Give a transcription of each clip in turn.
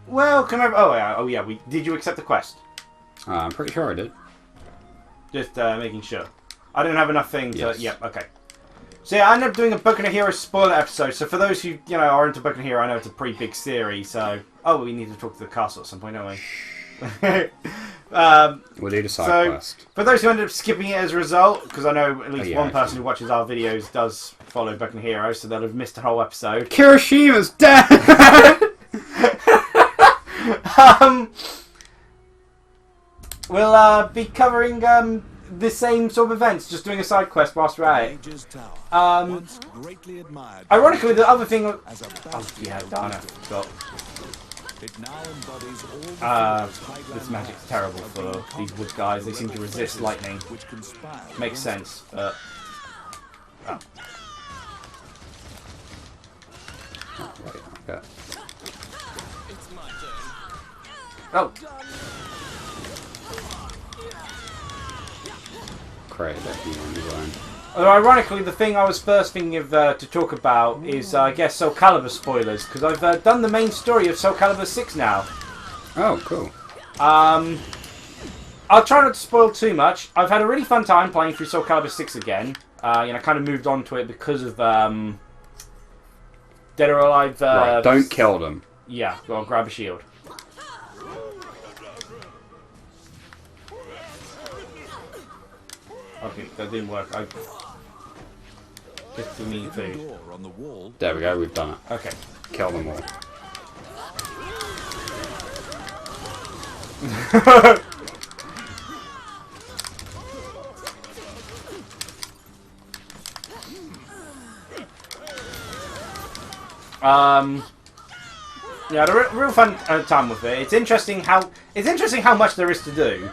Well, can I... Oh yeah. Did you accept the quest? I'm pretty sure I did. Just making sure. I didn't have enough things. Yes. Yeah. Okay. So yeah, I ended up doing a Boku no Hero spoiler episode. So for those who are into Boku no Hero, I know it's a pretty big series. So we need to talk to the castle at some point, don't we? We'll do the side quest. For those who ended up skipping it as a result, because I know at least one person who watches our videos does follow Boku no Hero, so they'll have missed a whole episode. Kirishima's dead! We'll be covering the same sort of events, just doing a side quest whilst we're at it. Ironically, the other thing... darn it, forgot. This magic's terrible for these wood guys. They seem to resist lightning. Makes sense, but... Oh! Created that human design. Ironically, the thing I was first thinking of to talk about is, I guess, Soul Calibur spoilers, because I've done the main story of Soul Calibur 6 now. Oh, cool. I'll try not to spoil too much. I've had a really fun time playing through Soul Calibur 6 again. I kind of moved on to it because of Dead or Alive... right, don't kill them. Yeah, well, grab a shield. Okay, that didn't work. I just to me food. There we go, we've done it. Okay. Kill them all. Yeah, I had a real fun time with it. It's interesting how much there is to do.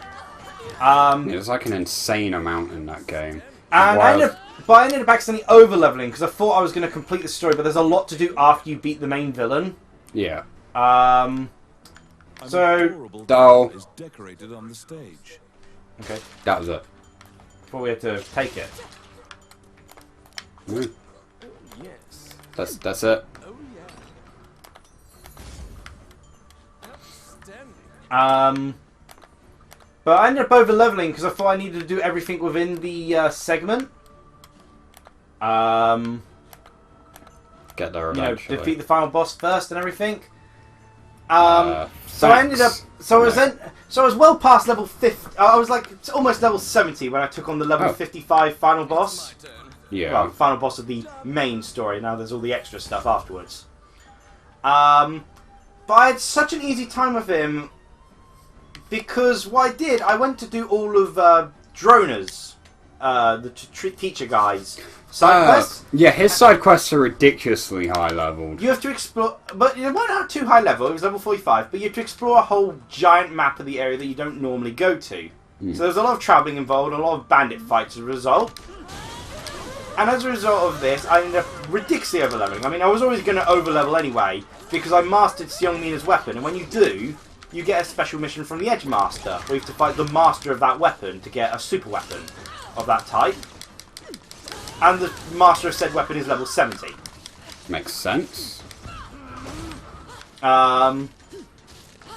There's like an insane amount in that game. And I ended up accidentally over-leveling because I thought I was going to complete the story, but there's a lot to do after you beat the main villain. Yeah. So... Dull. Is decorated on the stage. Okay. That was it. Before we had to take it. Mm. Yes. That's it. Oh yeah. But I ended up over-leveling because I thought I needed to do everything within the segment. Get there eventually. Defeat the final boss first and everything. So I ended up... So I was well past level 50... I was like almost level 70 when I took on the level 55 final boss. Yeah. Well, final boss of the main story. Now there's all the extra stuff afterwards. But I had such an easy time with him because what I did, I went to do all of Droner's, the teacher guy's side quests. Yeah, his side quests are ridiculously high leveled. You have to explore, but it weren't too high level. It was level 45, but you have to explore a whole giant map of the area that you don't normally go to. So there's a lot of travelling involved, and a lot of bandit fights as a result. And as a result of this, I ended up ridiculously overleveling. I mean, I was always going to overlevel anyway, because I mastered Seongmina's weapon, and when you do, you get a special mission from the Edge Master, where you have to fight the master of that weapon to get a super weapon of that type. And the master of said weapon is level 70. Makes sense. But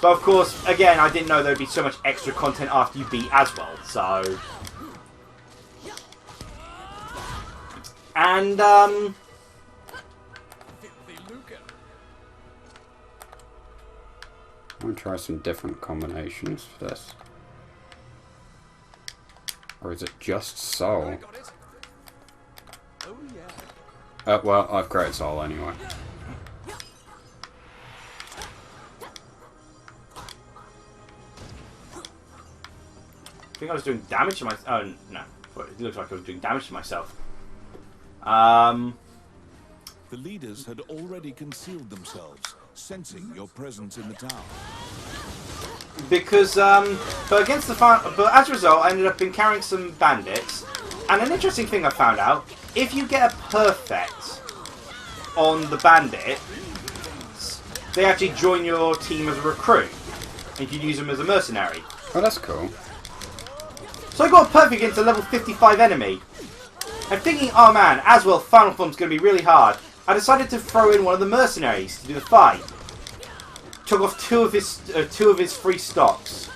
of course, again, I didn't know there would be so much extra content after you beat Aswell, so... And, I'm going to try some different combinations for this. Or is it just Soul? Oh yeah. Well, I've created Soul anyway. I think I was doing damage to myself. Oh, no. It looks like I was doing damage to myself. The leaders had already concealed themselves, sensing your presence in the town. Because, but against the but as a result, I ended up encountering some bandits. And an interesting thing I found out, if you get a perfect on the bandit, they actually join your team as a recruit. And you can use them as a mercenary. Oh, that's cool. So I got a perfect against a level 55 enemy. I'm thinking, oh man, Aswell final form's going to be really hard. I decided to throw in one of the mercenaries to do the fight. took off two of his free stocks.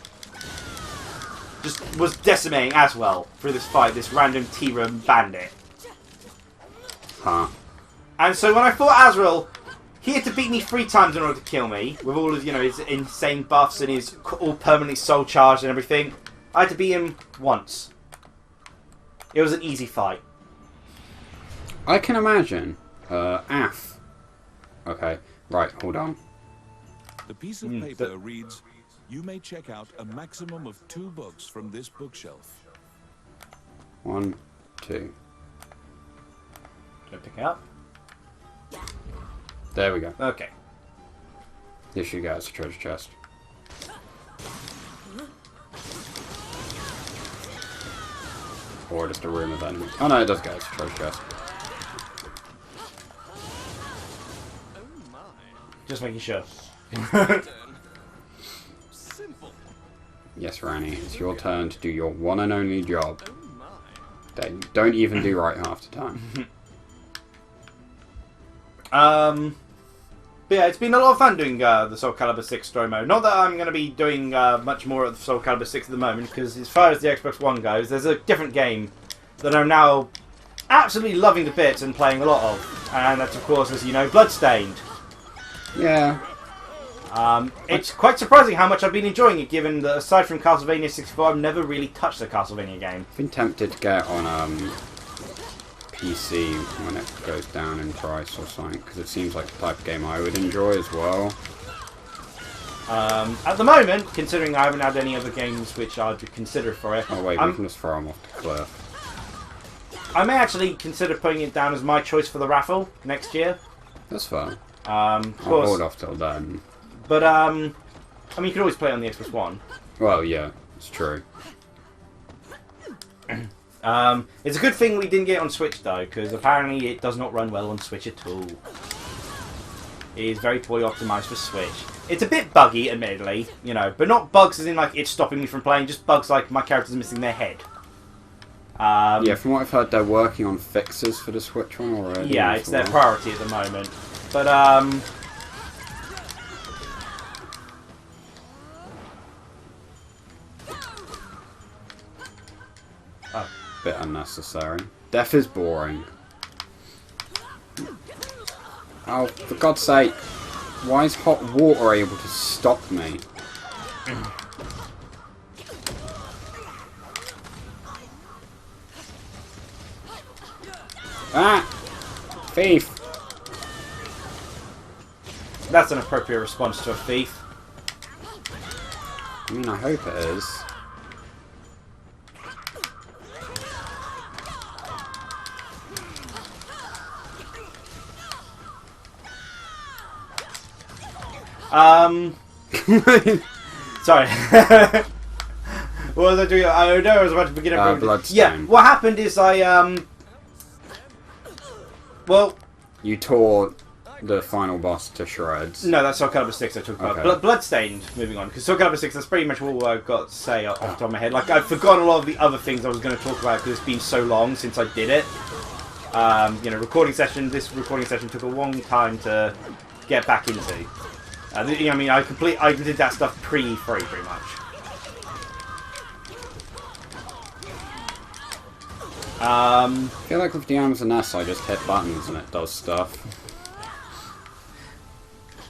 Just was decimating as well through this fight, this random T-Room bandit. Huh. And so when I fought Azrael, he had to beat me 3 times in order to kill me, with all of, his insane buffs and his all permanently soul charged and everything. I had to beat him once. It was an easy fight. I can imagine. Af. Okay, right, hold on. The piece of paper reads, "You may check out a maximum of 2 books from this bookshelf." 1, 2. Can I pick it up? There we go. Okay. This should get us a treasure chest. Or just a room of enemies. Oh no, it does get us a treasure chest. Just making sure. Yes, Rani, it's your turn to do your one and only job. That you don't even do right half the time. But yeah, it's been a lot of fun doing the Soul Calibur 6 story mode. Not that I'm going to be doing much more of the Soul Calibur 6 at the moment, because as far as the Xbox One goes, there's a different game that I'm now absolutely loving to bits and playing a lot of. And that's, of course, as you know, Bloodstained. Yeah. It's quite surprising how much I've been enjoying it, given that aside from Castlevania 64, I've never really touched a Castlevania game. I've been tempted to get on PC when it goes down in price or something, because it seems like the type of game I would enjoy as well. At the moment, considering I haven't had any other games which I'd consider for it... Oh wait, we can just throw them off the cliff. I may actually consider putting it down as my choice for the raffle next year. That's fine. Of I'll course. hold off till then. But, I mean, you can always play it on the Xbox One. Well, yeah, it's true. It's a good thing we didn't get it on Switch, though, because apparently it does not run well on Switch at all. It is very poorly optimized for Switch. It's a bit buggy, admittedly, but not bugs as in, like, it's stopping me from playing, just bugs like my character's missing their head. Yeah, from what I've heard, they're working on fixes for the Switch one already. Yeah, it's their priority at the moment. But, bit unnecessary. Death is boring. Oh, for God's sake. Why is hot water able to stop me? Ah! Thief! that's an appropriate response to a thief. I mean, I hope it is. Sorry. What was I doing? I know I was about to begin. Bloodstain. Yeah, what happened is well... You tore the final boss to shreds. No, that's Soul Calibur 6 I talked about. Okay. Bloodstained, moving on. Because Soul Calibur 6, that's pretty much all I've got to say off the top of my head. Like, I've forgotten a lot of the other things I was going to talk about because it's been so long since I did it. Recording session, this recording session took a long time to get back into. I mean, I did that stuff pre-3 pretty much. I feel like with the Amazon S, I just hit buttons and it does stuff.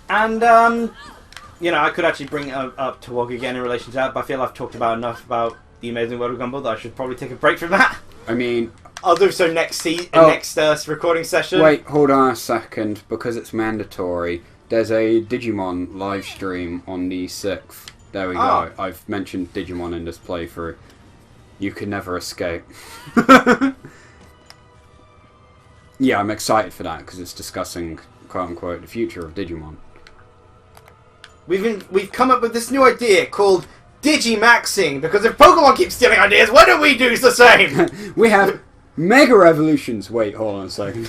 And, I could actually bring it up to Wog again in relation to that, but I feel I've talked about enough about the Amazing World of Gumball that I should probably take a break from that. I mean... I'll do so next recording session. Wait, hold on a second, because it's mandatory. There's a Digimon live stream on the 6th. There we go. I've mentioned Digimon in this playthrough. You can never escape. Yeah, I'm excited for that, because it's discussing, quote-unquote, the future of Digimon. We've come up with this new idea called Digimaxing, because if Pokemon keeps stealing ideas, why don't we do the same? We have Mega Revolutions! Wait, hold on a second.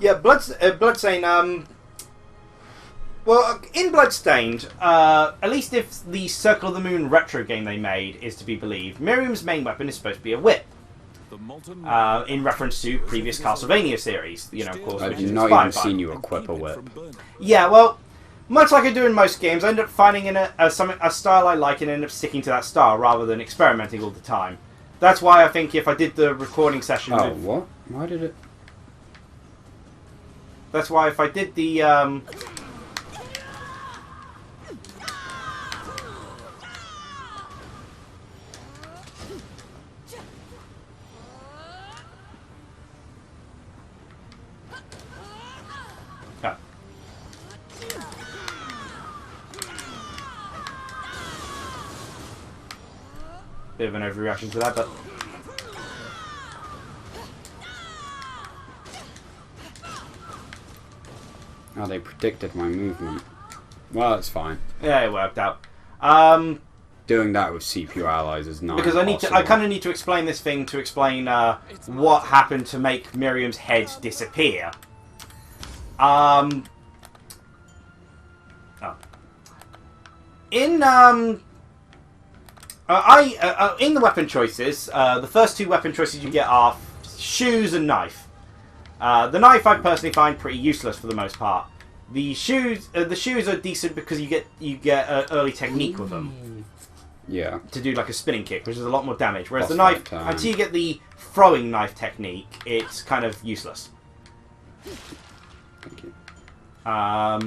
Yeah, Bloodstained, well, in Bloodstained, at least if the Circle of the Moon retro game they made is to be believed, Miriam's main weapon is supposed to be a whip. in reference to previous Castlevania series. You know, of course, which I've is not inspired even by. seen you equip a whip. Yeah, well, much like I do in most games, I end up finding a style I like and end up sticking to that style rather than experimenting all the time. That's why I think if I did the recording session... Oh, what? Why did it... That's why if I did the... Oh. Bit of an overreaction to that, but... Oh, they predicted my movement. Well, it's fine. Yeah, it worked out. Doing that with CPU allies is not Because I kind of need to explain this thing to explain what happened to make Miriam's head disappear. In the weapon choices, the first two weapon choices you get are shoes and knife. The knife I personally find pretty useless for the most part. The shoes are decent because you get early technique with them. Yeah. To do like a spinning kick, which is a lot more damage. Whereas Plus the knife, 5 times. until you get the throwing knife technique, it's kind of useless. Thank you. Oh.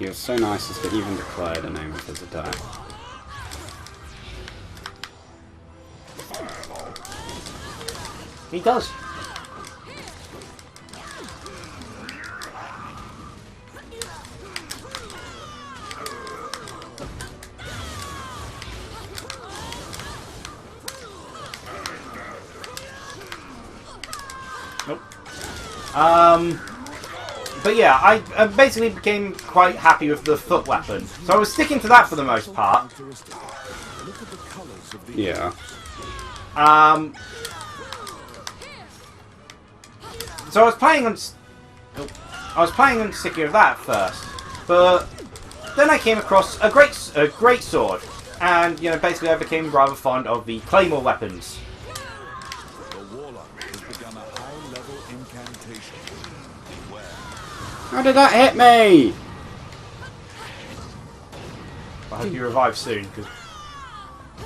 He was so nice as to even declare the name of his attack. He does. Nope. But yeah, I basically became quite happy with the foot weapon. So I was sticking to that for the most part. Yeah. So I was planning on sticking with that first, but then I came across a great sword, and you know basically I became rather fond of the claymore weapons. The warlock has begun a high-level incantation. Beware. How did that hit me? I hope you revive soon, because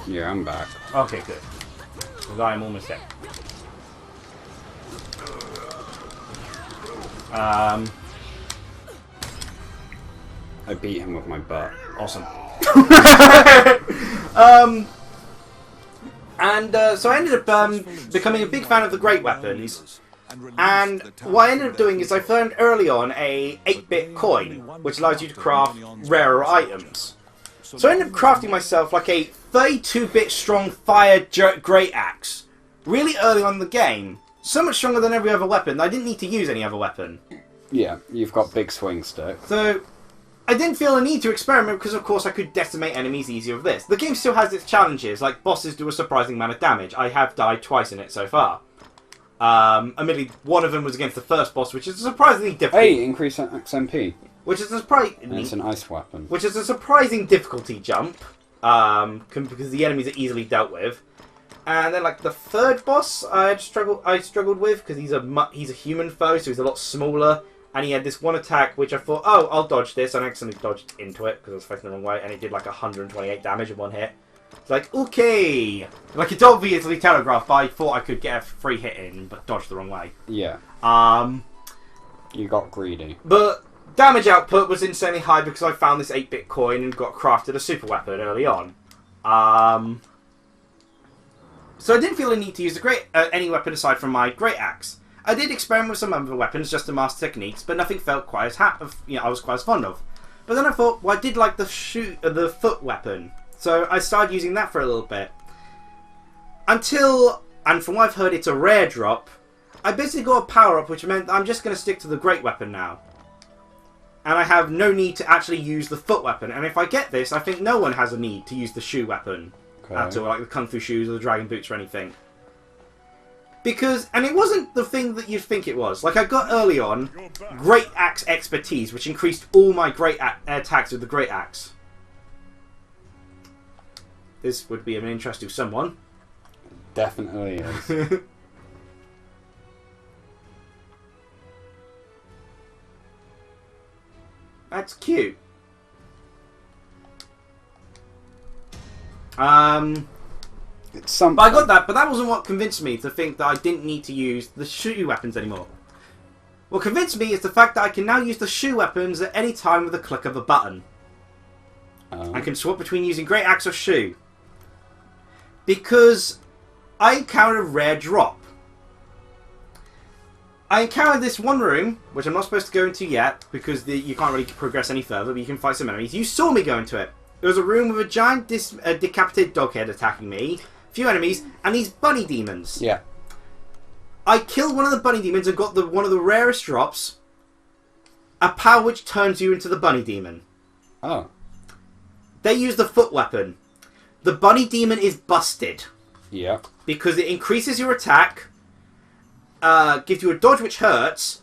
Yeah, I'm back. okay, good, because I am almost dead. I beat him with my butt. Awesome. So I ended up becoming a big fan of the great weapons. And what I ended up doing is I found early on a 8-bit coin, which allows you to craft rarer items. So I ended up crafting myself like a 32-bit strong fire great axe, really early on in the game. So much stronger than every other weapon that I didn't need to use any other weapon. Yeah, you've got big swing stick. So I didn't feel a need to experiment because of course I could decimate enemies easier with this. The game still has its challenges, like bosses do a surprising amount of damage. I have died twice in it so far. Admittedly, one of them was against the first boss, which is surprisingly difficult. Hey, increase XMP. Which is And it's an ice weapon. which is a surprising difficulty jump, because the enemies are easily dealt with. And then, like the third boss, I struggled with because he's a human foe, so he's a lot smaller, and he had this one attack which I thought, oh, I'll dodge this, and I accidentally dodged into it because I was facing the wrong way, and it did like 128 damage in one hit. It's like, okay, like it's obviously telegraphed, but I thought I could get a free hit in, but dodged the wrong way. Yeah. You got greedy. But damage output was insanely high because I found this 8-bit coin and got crafted a super weapon early on. So I didn't feel a need to use any weapon aside from my great axe. I did experiment with some other weapons just to master techniques, but nothing felt quite as I was quite as fond of. But then I thought, well, I did like the foot weapon, so I started using that for a little bit. Until, and from what I've heard, it's a rare drop. I basically got a power up, which meant I'm just going to stick to the great weapon now. And I have no need to actually use the foot weapon. And if I get this, I think no one has a need to use the shoe weapon. Okay. At all, like the Kung Fu shoes or the Dragon Boots or anything. Because, and it wasn't the thing that you'd think it was. Like, I got early on Great Axe Expertise, which increased all my great attacks with the Great Axe. This would be of an interest to someone. Definitely is. That's cute. It's something. But I got that, but that wasn't what convinced me to think that I didn't need to use the shoe weapons anymore. What convinced me is the fact that I can now use the shoe weapons at any time with a click of a button. I can swap between using Great Axe or shoe. Because I encountered a rare drop. I encountered this one room, which I'm not supposed to go into yet, because you can't really progress any further, but you can fight some enemies. You saw me go into it. There was a room with a giant decapitated dog head attacking me, a few enemies, and these bunny demons. Yeah. I killed one of the bunny demons and got one of the rarest drops, a power which turns you into the bunny demon. Oh. They use the foot weapon. The bunny demon is busted. Yeah. Because it increases your attack, gives you a dodge which hurts,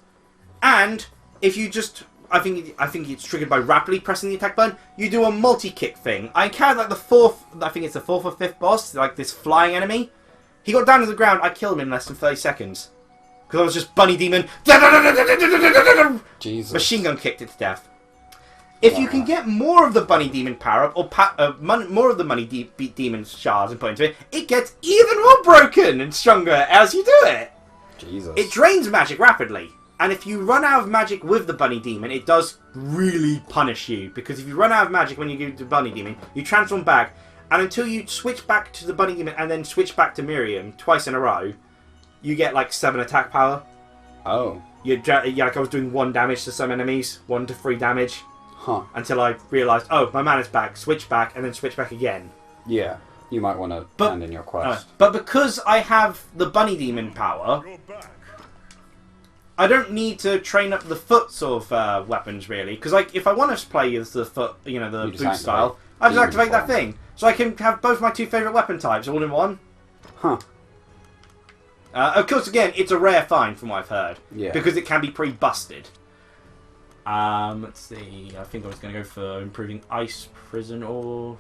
and if you just... I think it's triggered by rapidly pressing the attack button. You do a multi-kick thing. I encountered like the fourth... I think it's the fourth or fifth boss, like this flying enemy. He got down to the ground. I killed him in less than 30 seconds. Because I was just bunny demon... Jesus. Machine gun kicked it to death. If you can get more of the bunny demon power up, or more of the bunny demon shards and put into it, it gets even more broken and stronger as you do it. Jesus. It drains magic rapidly. And if you run out of magic with the bunny demon, it does really punish you. Because if you run out of magic when you do the bunny demon, you transform back. And until you switch back to the bunny demon and then switch back to Miriam twice in a row, you get like 7 attack power. Oh. Like I was doing 1 damage to some enemies, 1 to 3 damage. Huh. Until I realised, oh, my mana's back, switch back, and then switch back again. Yeah. You might want to hand in your quest. But because I have the bunny demon power, I don't need to train up the foot sort of weapons, really. Because like, if I want to play as the foot, the boot style, I just activate that thing. So I can have both my 2 favourite weapon types all in one. Huh. Of course, again, it's a rare find from what I've heard. Yeah. Because it can be pre-busted. Let's see. I think I was going to go for improving Ice Prison or...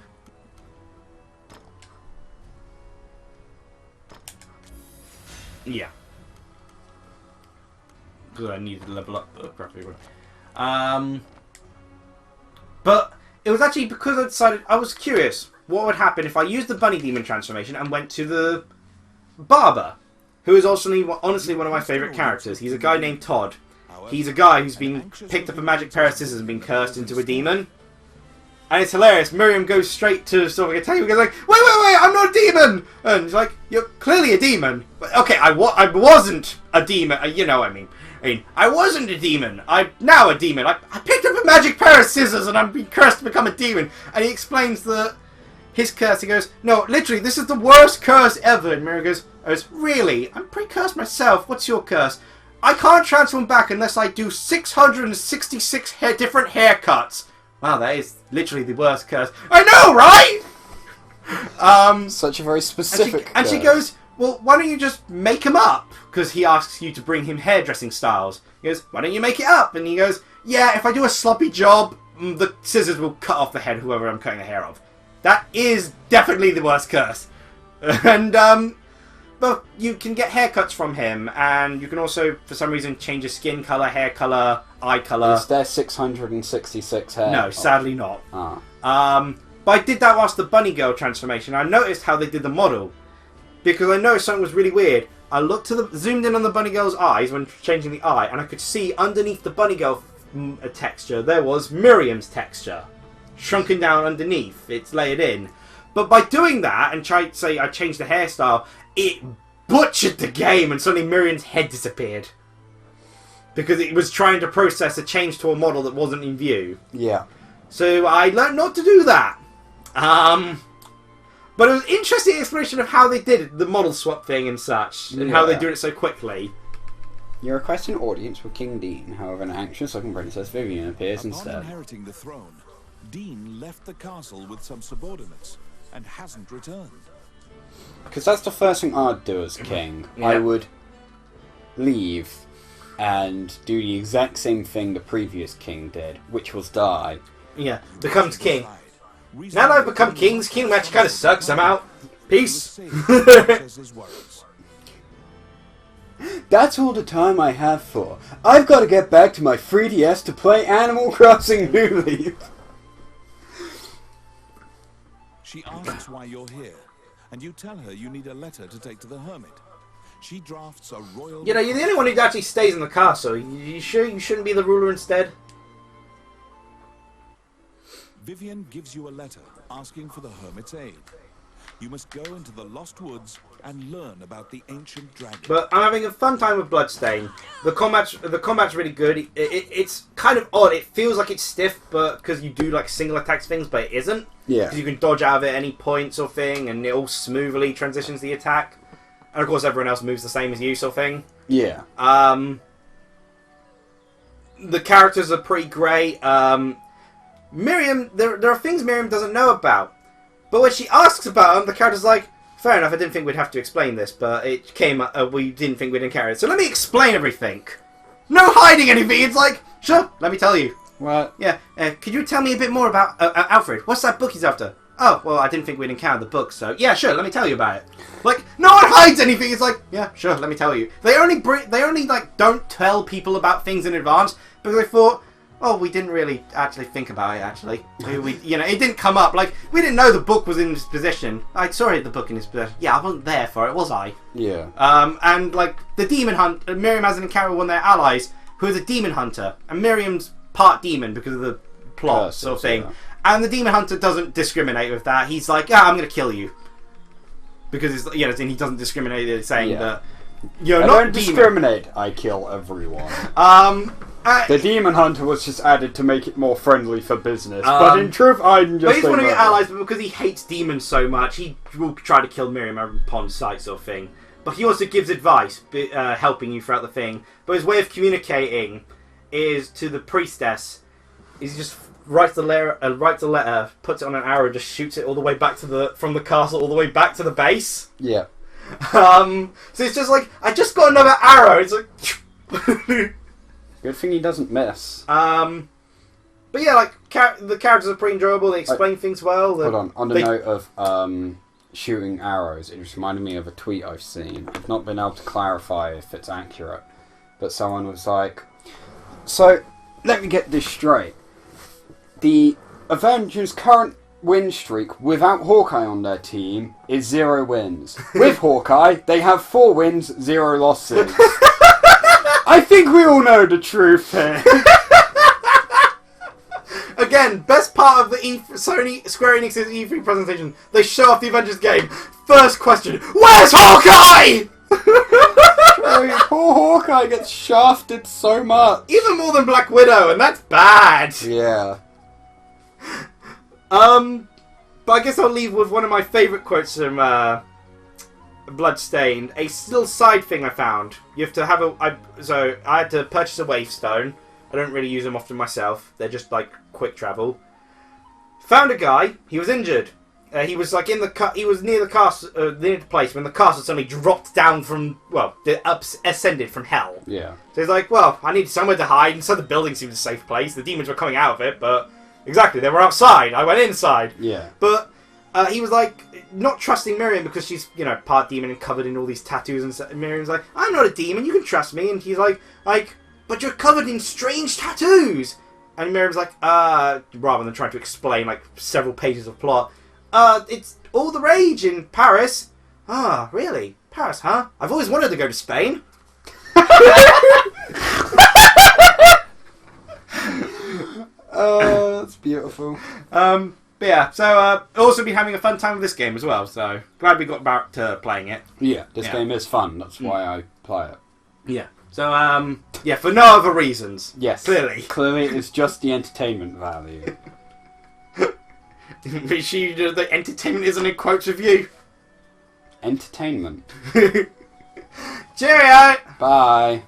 Yeah. Because I needed to level up properly. But it was actually because I decided... I was curious what would happen if I used the Bunny Demon transformation and went to the Barber, who is also honestly one of my favourite characters. He's a guy named Todd. He's a guy who's been picked up a magic pair of scissors and been cursed into a demon. And it's hilarious. Miriam goes straight to sort of attack him and goes like, wait, I'm not a demon! And he's like, you're clearly a demon. But okay, I wasn't a demon. You know what I mean. I wasn't a demon. I'm now a demon. I picked up a magic pair of scissors and I'm being cursed to become a demon. And he explains that his curse, he goes, no, literally, this is the worst curse ever. And Miriam goes, really? I'm pretty cursed myself. What's your curse? I can't transform back unless I do 666 different haircuts. Wow, that is literally the worst curse. I know, right? Such a very specific and she goes, well, why don't you just make them up? Because he asks you to bring him hairdressing styles. He goes, why don't you make it up? And he goes, yeah, if I do a sloppy job, the scissors will cut off the head of whoever I'm cutting the hair of. That is definitely the worst curse. And, but you can get haircuts from him, and you can also, for some reason, change your skin colour, hair colour, eye colour. Is there 666 hair? No, sadly not. Ah. But I did that whilst the Bunny Girl transformation. I noticed how they did the model. Because I noticed something was really weird. I zoomed in on the Bunny Girl's eyes when changing the eye, and I could see underneath the Bunny Girl texture, there was Miriam's texture. Shrunken down underneath. It's layered in. But by doing that, and I changed the hairstyle, it butchered the game, and suddenly Miriam's head disappeared. Because it was trying to process a change to a model that wasn't in view. Yeah. So I learned not to do that. But it was an interesting explanation of how they did it, the model swap thing and such, and how they do it so quickly. You request an audience with King Dean, however an anxious-looking Princess Vivian appears instead. Upon inheriting the throne, Dean left the castle with some subordinates and hasn't returned. Because that's the first thing I'd do as king. Yeah. I would leave and do the exact same thing the previous king did, which was die. Yeah, becomes king. Now that I've become king, this king match kind of sucks. I'm out. Peace. That's all the time I have for. I've got to get back to my 3DS to play Animal Crossing New Leaf. She asks why you're here, and you tell her you need a letter to take to the hermit. She drafts a royal... You know, you're the only one who actually stays in the castle. You sure you shouldn't be the ruler instead? Vivian gives you a letter asking for the hermit's aid. You must go into the Lost Woods and learn about the ancient dragon. But I'm having a fun time with Bloodstain. The combat's really good. It's kind of odd. It feels like it's stiff, but because you do like single attacks things, but it isn't. Yeah. Because you can dodge out of it at any point, sort of thing, and it all smoothly transitions the attack. And of course, everyone else moves the same as you, sort of thing. Yeah. The characters are pretty great. Miriam, there are things Miriam doesn't know about. But when she asks about them, the character's like, fair enough, I didn't think we'd have to explain this, but it came, we didn't think we'd encounter it. So let me explain everything. No hiding anything, it's like, sure, let me tell you. What? Yeah, could you tell me a bit more about Alfred? What's that book he's after? Oh, well, I didn't think we'd encounter the book, so yeah, sure, let me tell you about it. Like, no one hides anything, it's like, yeah, sure, let me tell you. They only like, don't tell people about things in advance, because they thought, oh, we didn't really actually think about it, actually. You know, it didn't come up. Like, we didn't know the book was in his possession. I saw the book in his possession. Yeah, I wasn't there for it, was I? Yeah. And, like, the demon hunt, Miriam has an encounter with one of their allies, who is a demon hunter. And Miriam's part demon because of the plot, sort of thing. Yeah. And the demon hunter doesn't discriminate with that. He's like, I'm going to kill you. Because, it's, you know, he doesn't discriminate, saying that you're not don't discriminate, I kill everyone. The demon hunter was just added to make it more friendly for business, but in truth, I'm just. But he's one of your allies, but because he hates demons so much, he will try to kill Miriam upon sight, sort of thing. But he also gives advice, helping you throughout the thing. But his way of communicating is to the priestess. He just writes a letter, puts it on an arrow, and just shoots it all the way back to from the castle all the way back to the base. Yeah. So it's just like, I just got another arrow. It's like. Good thing he doesn't miss. But yeah, like the characters are pretty enjoyable. They explain things well. Hold on. On the note of shooting arrows, it just reminded me of a tweet I've seen. I've not been able to clarify if it's accurate, but someone was like, "So, let me get this straight. The Avengers' current win streak without Hawkeye on their team is 0 wins. With Hawkeye, they have 4 wins, 0 losses." I think we all know the truth here. Again, best part of the Sony Square Enix's E3 presentation. They show off the Avengers game. First question: where's Hawkeye? Poor Hawkeye gets shafted so much. Even more than Black Widow, and that's bad. Yeah. But I guess I'll leave with one of my favourite quotes from Bloodstained. A little side thing I found. You have to have so I had to purchase a wavestone. I don't really use them often myself. They're just like quick travel. Found a guy. He was injured. He was like he was near the castle, near the place when the castle suddenly dropped down from ascended from hell. Yeah. So he's like, well, I need somewhere to hide. And so the building seemed a safe place. The demons were coming out of it, but exactly they were outside. I went inside. Yeah. But he was like not trusting Miriam because she's, you know, part demon and covered in all these tattoos, and Miriam's like, I'm not a demon, you can trust me. And he's like, but you're covered in strange tattoos. And Miriam's like, rather than trying to explain like several pages of plot, it's all the rage in Paris. Ah, really? Paris, huh? I've always wanted to go to Spain. That's beautiful. But yeah, so also been having a fun time with this game as well, so glad we got back to playing it. Yeah, this game is fun, that's why I play it. Yeah. So, yeah, for no other reasons. Yes. Clearly. Clearly it's just the entertainment value. The entertainment isn't in quotes with you. Entertainment. Cheerio! Bye.